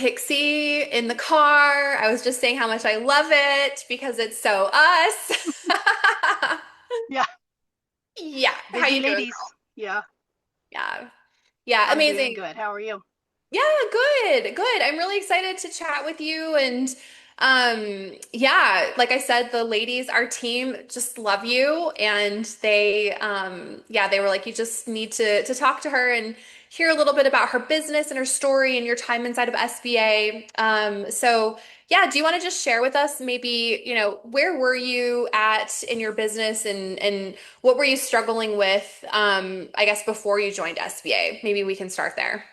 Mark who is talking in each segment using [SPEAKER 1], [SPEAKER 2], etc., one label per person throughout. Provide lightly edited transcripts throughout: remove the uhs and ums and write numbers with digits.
[SPEAKER 1] Pixie in the car. I was just saying how much I love it because it's so us.
[SPEAKER 2] Yeah,
[SPEAKER 1] Yeah. How
[SPEAKER 2] busy
[SPEAKER 1] you doing,
[SPEAKER 2] ladies.
[SPEAKER 1] girl?
[SPEAKER 2] Yeah,
[SPEAKER 1] Yeah. Yeah,
[SPEAKER 2] I'm doing
[SPEAKER 1] amazing.
[SPEAKER 2] good. How are you?
[SPEAKER 1] Yeah, good. Good. I'm really excited to chat with you and yeah, like I said, the ladies, our team just love you and they were like you just need to talk to her and hear a little bit about her business and her story and your time inside of SBA. So yeah, do you want to just share with us maybe, where were you at in your business and what were you struggling with I guess before you joined SBA? Maybe we can start there.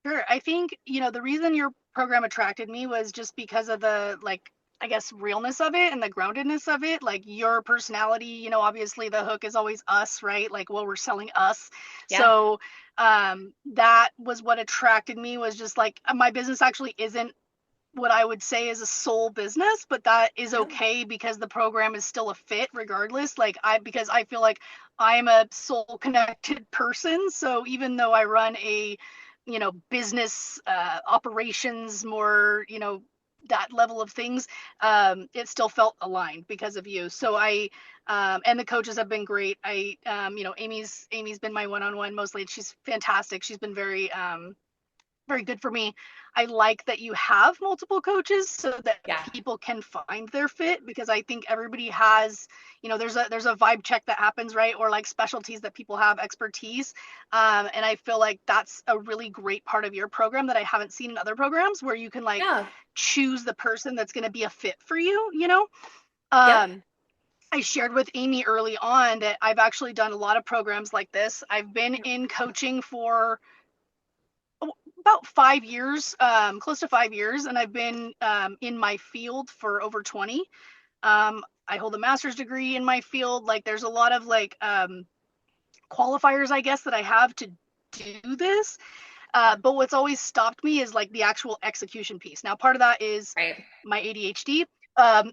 [SPEAKER 2] Sure. I think, the reason your program attracted me was just because of the, like, I guess, realness of it and the groundedness of it. Like your personality, obviously the hook is always us, right? Like, well, we're selling us.
[SPEAKER 1] Yeah.
[SPEAKER 2] So, that was what attracted me was just like my business actually isn't what I would say is a soul business, but that is
[SPEAKER 1] Yeah.
[SPEAKER 2] okay because the program is still a fit regardless. Because I feel like I'm a soul connected person. So even though I run a, business operations more, that level of things, it still felt aligned because of you. So and the coaches have been great. Amy's been my one-on-one mostly. She's fantastic. She's been very good for me. I like that you have multiple coaches so that
[SPEAKER 1] Yeah.
[SPEAKER 2] people can find their fit because I think everybody has, there's a vibe check that happens, right? Or like specialties that people have expertise. And I feel like that's a really great part of your program that I haven't seen in other programs where you can like
[SPEAKER 1] Yeah.
[SPEAKER 2] choose the person that's going to be a fit for you.
[SPEAKER 1] Yep.
[SPEAKER 2] Um, I shared with Amy early on that I've actually done a lot of programs like this. I've been in coaching for about 5 years, close to 5 years, and I've been in my field for over 20. I hold a master's degree in my field. Like, there's a lot of like qualifiers, I guess, that I have to do this. But what's always stopped me is like the actual execution piece. Now, part of that is
[SPEAKER 1] Right.
[SPEAKER 2] my ADHD, um,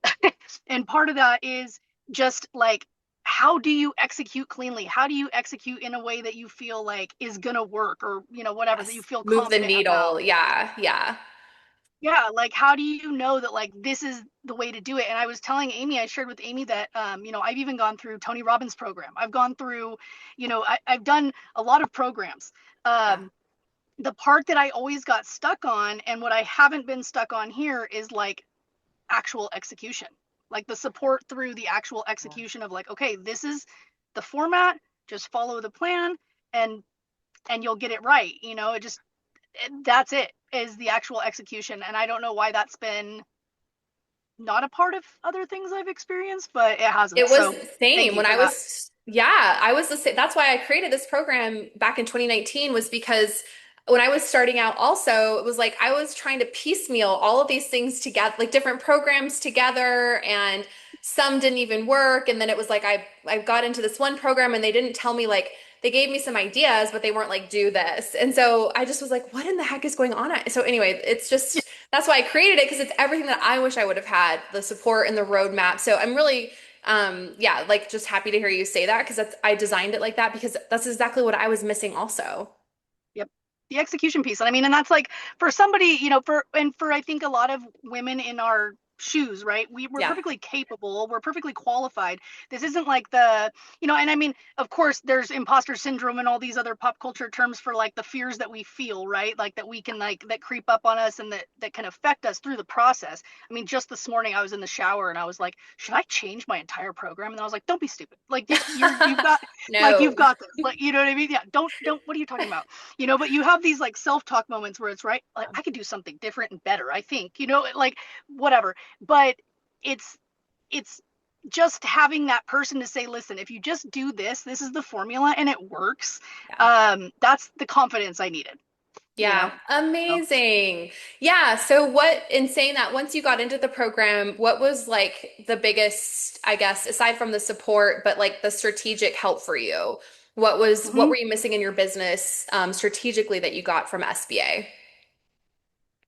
[SPEAKER 2] and part of that is just like how do you execute cleanly? How do you execute in a way that you feel like is gonna work, or whatever that you
[SPEAKER 1] Yes.
[SPEAKER 2] feel
[SPEAKER 1] Move the
[SPEAKER 2] confident about?
[SPEAKER 1] needle. Yeah. Yeah.
[SPEAKER 2] Yeah, like how do you know that like this is the way to do it? And I was telling Amy, I shared with Amy that I've even gone through Tony Robbins program. I've gone through, I've done a lot of programs.
[SPEAKER 1] Yeah.
[SPEAKER 2] um the part that I always got stuck on and what I haven't been stuck on here is like actual execution, like the support through the actual execution of like, okay, this is the format, just follow the plan, and you'll get it right. It just, that's it, is the actual execution. And I don't know why that's been not a part of other things I've experienced, but it hasn't.
[SPEAKER 1] It was
[SPEAKER 2] So
[SPEAKER 1] the
[SPEAKER 2] thank
[SPEAKER 1] same
[SPEAKER 2] you
[SPEAKER 1] when
[SPEAKER 2] for
[SPEAKER 1] I
[SPEAKER 2] that.
[SPEAKER 1] was, yeah, I was the same. That's why I created this program back in 2019 was because when I was starting out also, it was like I was trying to piecemeal all of these things together, like different programs together, and some didn't even work. And then it was like I got into this one program and they didn't tell me like they gave me some ideas, but they weren't like do this. And so I just was like, what in the heck is going on? So anyway, it's
[SPEAKER 2] Yeah,
[SPEAKER 1] just that's why I created it because it's everything that I wish I would have had, the support and the roadmap. So I'm really yeah, like just happy to hear you say that because that's I designed it like that because that's exactly what I was missing also.
[SPEAKER 2] yep. The execution piece. And I mean, and that's like for somebody, for I think a lot of women in our shoes, right? We're
[SPEAKER 1] Yeah.
[SPEAKER 2] perfectly capable, we're perfectly qualified. This isn't like and I mean, of course, there's imposter syndrome and all these other pop culture terms for like the fears that we feel, right? Like that we can like that creep up on us and that can affect us through the process. I mean, just this morning I was in the shower and I was like, should I change my entire program? And I was like, don't be stupid. Like you've got like
[SPEAKER 1] No.
[SPEAKER 2] you've got this. Like, you know what I mean? Yeah, don't what are you talking about? But you have these like self-talk moments where it's right, like I could do something different and better, I think, like whatever. But it's it's just having that person to say, listen, if you just do this is the formula and it works.
[SPEAKER 1] Yeah.
[SPEAKER 2] That's the confidence I needed you
[SPEAKER 1] Yeah,
[SPEAKER 2] know so
[SPEAKER 1] amazing. Yeah, so what in saying that once you got into the program, what was like the biggest, I guess, aside from the support, but like the strategic help for you? What
[SPEAKER 2] mhm.
[SPEAKER 1] were you missing in your business strategically that you got from SBA?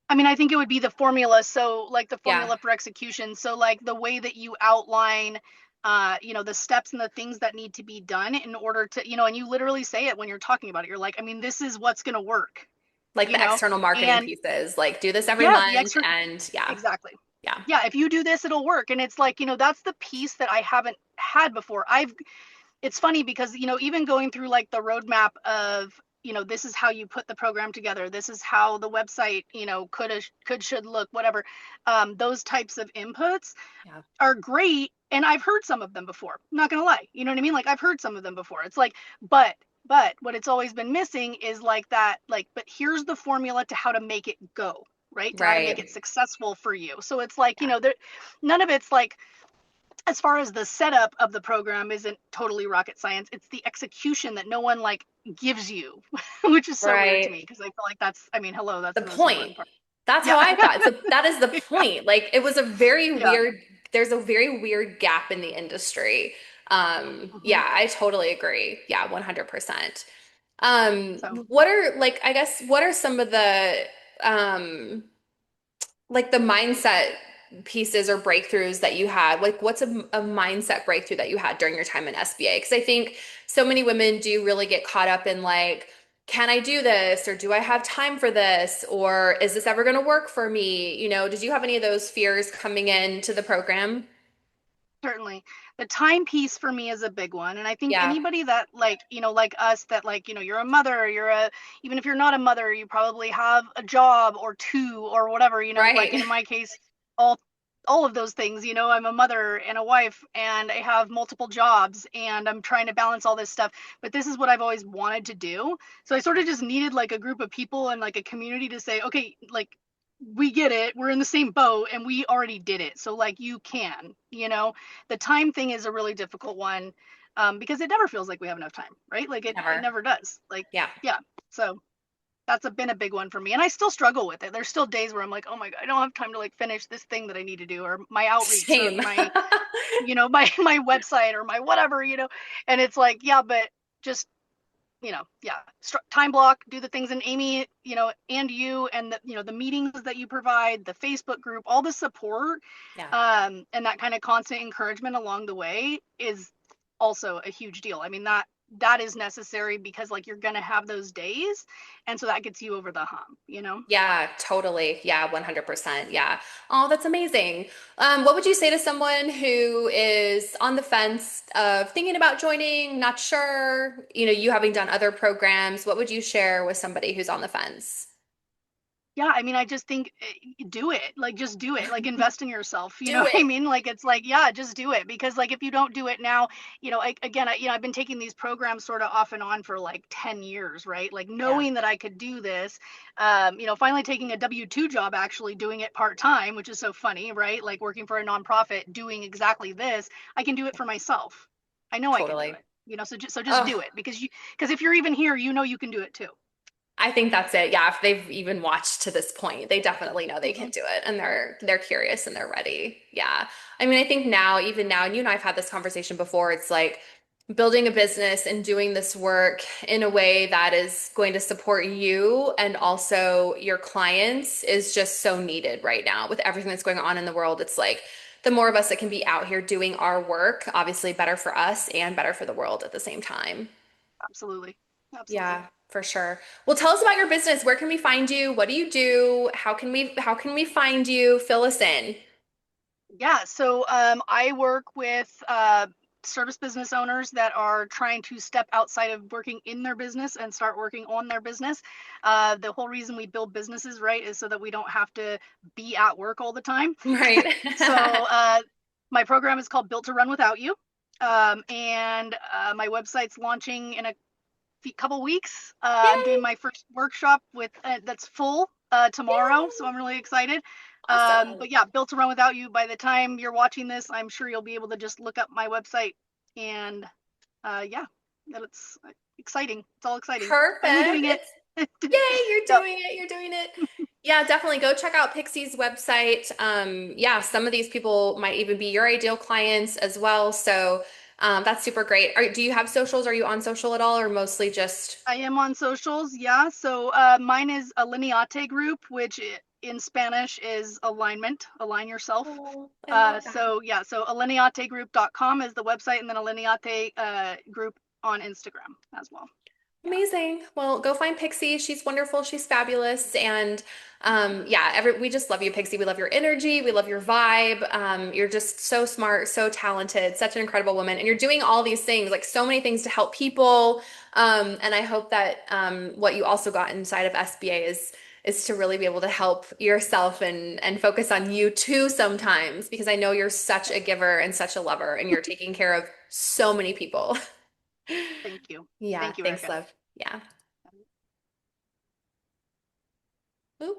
[SPEAKER 2] I mean, I think it would be the formula. So, like the
[SPEAKER 1] Yeah.
[SPEAKER 2] formula for execution. So, like the way that you outline, the steps and the things that need to be done in order to, and you literally say it when you're talking about it. You're like, I mean, this is what's going to work.
[SPEAKER 1] Like
[SPEAKER 2] you
[SPEAKER 1] the
[SPEAKER 2] know?
[SPEAKER 1] external marketing
[SPEAKER 2] And
[SPEAKER 1] pieces, like do this every
[SPEAKER 2] yeah, the
[SPEAKER 1] month
[SPEAKER 2] extra,
[SPEAKER 1] and yeah,
[SPEAKER 2] exactly.
[SPEAKER 1] yeah,
[SPEAKER 2] Yeah, if you do this, it'll work. And it's like, that's the piece that I haven't had before. It's funny because, even going through like the roadmap of, this is how you put the program together. This is how the website, should look, whatever. Those types of inputs
[SPEAKER 1] yeah,
[SPEAKER 2] are great. And I've heard some of them before. I'm not going to lie. You know what I mean? Like I've heard some of them before. It's like, but what it's always been missing is like that, like, but here's the formula to how to make it go, right? To how to make it
[SPEAKER 1] right.
[SPEAKER 2] successful for you. So it's like,
[SPEAKER 1] Yeah,
[SPEAKER 2] none of it's like, as far as the setup of the program isn't totally rocket science. It's the execution that no one like gives you, which is so weird to
[SPEAKER 1] right.
[SPEAKER 2] me because I feel like that's, I mean, hello, that's
[SPEAKER 1] The
[SPEAKER 2] the most
[SPEAKER 1] point.
[SPEAKER 2] important part.
[SPEAKER 1] That's how
[SPEAKER 2] Yeah.
[SPEAKER 1] I thought. So that is the point. Like it was a very
[SPEAKER 2] Yeah.
[SPEAKER 1] weird, there's a very weird gap in the industry.
[SPEAKER 2] Hmm.
[SPEAKER 1] Yeah, I totally agree. Yeah, 100%.
[SPEAKER 2] So
[SPEAKER 1] What are like, I guess, what are some of the um like the mindset pieces or breakthroughs that you had? Like, what's a mindset breakthrough that you had during your time in SBA? Because I think so many women do really get caught up in like, can I do this? Or do I have time for this? Or is this ever going to work for me? Did you have any of those fears coming into the program?
[SPEAKER 2] certainly the time piece for me is a big one. And I think
[SPEAKER 1] Yeah,
[SPEAKER 2] anybody that like, like us, that like, you're a mother, even if you're not a mother, you probably have a job or two or whatever, like
[SPEAKER 1] right.
[SPEAKER 2] in my case, all all of those things. I'm a mother and a wife and I have multiple jobs and I'm trying to balance all this stuff, but this is what I've always wanted to do. So I sort of just needed like a group of people and like a community to say, okay, like we get it, we're in the same boat and we already did it, so like you can. The time thing is a really difficult one, because it never feels like we have enough time, right? Like it
[SPEAKER 1] Never.
[SPEAKER 2] never does. Like,
[SPEAKER 1] Yeah.
[SPEAKER 2] yeah. So been a big one for me, and I still struggle with it. There's still days where I'm like, oh my god, I don't have time to like finish this thing that I need to do, or my outreach, or
[SPEAKER 1] Same.
[SPEAKER 2] my, my website, or my whatever, and it's like, yeah, but just, yeah, time block, do the things. And Amy, and you, and the, the meetings that you provide, the Facebook group, all the support,
[SPEAKER 1] Yeah.
[SPEAKER 2] and that kind of constant encouragement along the way is also a huge deal. I mean, that is necessary because like you're gonna have those days, and so that gets you over the hump.
[SPEAKER 1] Yeah, totally. Yeah, 100%. Yeah. Oh, that's amazing. What would you say to someone who is on the fence of thinking about joining, not sure, you having done other programs, what would you share with somebody who's on the fence?
[SPEAKER 2] Yeah, I mean, I just think, do it. Like, just do it. Like, invest in yourself. You know
[SPEAKER 1] Do
[SPEAKER 2] what I
[SPEAKER 1] it.
[SPEAKER 2] mean? Like, it's like, yeah, just do it. Because, like, if you don't do it now, again, I've been taking these programs sort of off and on for like 10 years, right? Like,
[SPEAKER 1] Yeah.
[SPEAKER 2] knowing that I could do this, finally taking a W-2 job, actually doing it part-time, which is so funny, right? Like, working for a nonprofit, doing exactly this, I can do it for myself. I know I can do
[SPEAKER 1] Totally.
[SPEAKER 2] it. So just
[SPEAKER 1] Oh,
[SPEAKER 2] do it, because if you're even here, you can do it too.
[SPEAKER 1] I think that's it. Yeah, if they've even watched to this point, they definitely know they
[SPEAKER 2] Hmm.
[SPEAKER 1] can do it and they're curious and they're ready. Yeah. I mean, I think now, even now, and you and I have had this conversation before, it's like building a business and doing this work in a way that is going to support you and also your clients is just so needed right now with everything that's going on in the world. It's like the more of us that can be out here doing our work, obviously better for us and better for the world at the same time.
[SPEAKER 2] Absolutely. Absolutely.
[SPEAKER 1] Yeah, for sure. Well, tell us about your business. Where can we find you? What do you do? How can we find you? Fill us in.
[SPEAKER 2] Yeah, so I work with service business owners that are trying to step outside of working in their business and start working on their business. The whole reason we build businesses, right, is so that we don't have to be at work all the time.
[SPEAKER 1] Right.
[SPEAKER 2] So my program is called Built to Run Without You. And my website's launching in a couple weeks. I'm doing
[SPEAKER 1] Yay.
[SPEAKER 2] my first workshop with that's full tomorrow, so
[SPEAKER 1] Yay.
[SPEAKER 2] I'm really excited.
[SPEAKER 1] Awesome.
[SPEAKER 2] But yeah, Built to Run Without You. By the time you're watching this, I'm sure you'll be able to just look up my website, and yeah, it's exciting. It's all exciting. Finally
[SPEAKER 1] Perfect.
[SPEAKER 2] doing it.
[SPEAKER 1] Yay, you're
[SPEAKER 2] Yep,
[SPEAKER 1] doing it. You're doing it. Yeah, definitely go check out Pixie's website. Yeah, some of these people might even be your ideal clients as well. So that's super great. Do you have socials? Are you on social at all or mostly just
[SPEAKER 2] I am on socials. Yeah, so mine is Alineate Group, which in Spanish is alignment, align yourself.
[SPEAKER 1] Oh, I love that.
[SPEAKER 2] So yeah, so alineategroup.com is the website, and then Alineate Group on Instagram as well. Yeah.
[SPEAKER 1] Amazing. Well, go find Pixie. She's wonderful. She's fabulous. And yeah, we just love you, Pixie. We love your energy. We love your vibe. You're just so smart, so talented, such an incredible woman. And you're doing all these things, like so many things to help people. And I hope that what you also got inside of SBA is to really be able to help yourself and focus on you too sometimes, because I know you're such a giver and such a lover, and you're taking care of so many people.
[SPEAKER 2] Thank you.
[SPEAKER 1] Yeah,
[SPEAKER 2] Thank you,
[SPEAKER 1] thanks,
[SPEAKER 2] Erica.
[SPEAKER 1] love. Yeah. Oop.